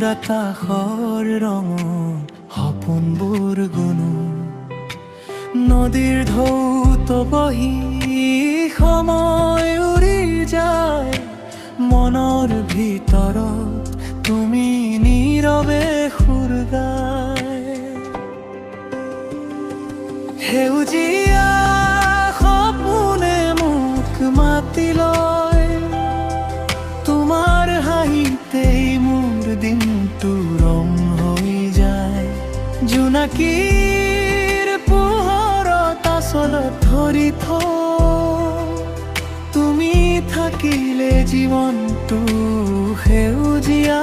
আকাশৰ ৰঙত সপোনবোৰ গুনো নদীৰ ঢৌত বহি সময় উৰি যায় মনৰ ভিতৰত তুমি নীৰৱে সুৰ গায় সেউজীয়া সপোনে মোক মাতি লয় তোমাৰ হাঁহিতেই মোৰ দিনটো ৰং হৈ যায় জোনাকীৰ পোহৰত আচলত ধৰি থওঁ তুমি থাকিলে জীৱনটো সেউজীয়া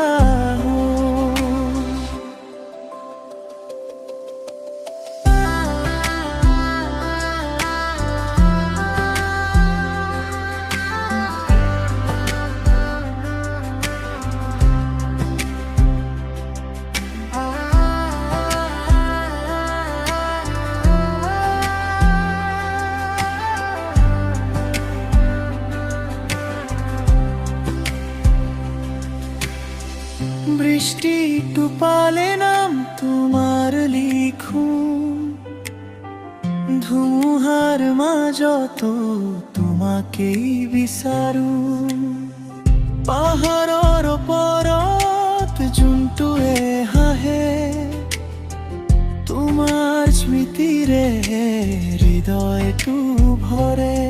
বৃষ্টি টোপালে নাম তোমাৰ লিখো ধুমুহাৰ মাজতো তোমাকেই বিচাৰো পাহাৰৰ ওপৰত জোনটোৱে হাঁহে তোমাৰ স্মৃতিৰে হৃদয়টো ভৰে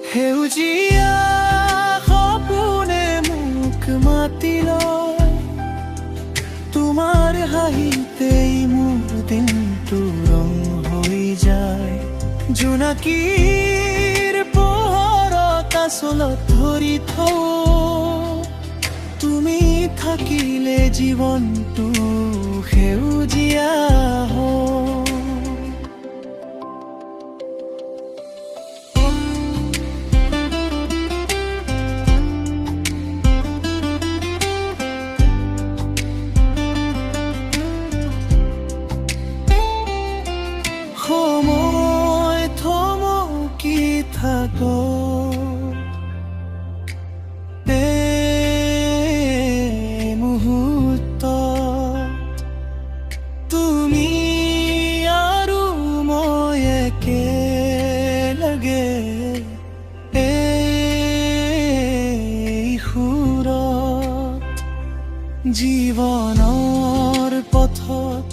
সেউজীয়া মাতি লয় তোমাৰ হাঁহিতেই মোৰ দিনটো ৰং হৈ যায় জোনাকীৰ পোহৰত আচলত ধৰি থওঁ তুমি থাকিলে জীৱনটো সেউজীয়া হয় সময় থমকি থাকো মুহূৰ্ত তুমি আৰু মই একেলগে সুৰত জীৱনৰ পথত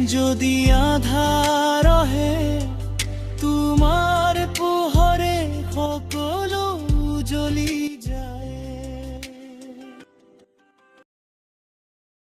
যদি আধাৰ আহে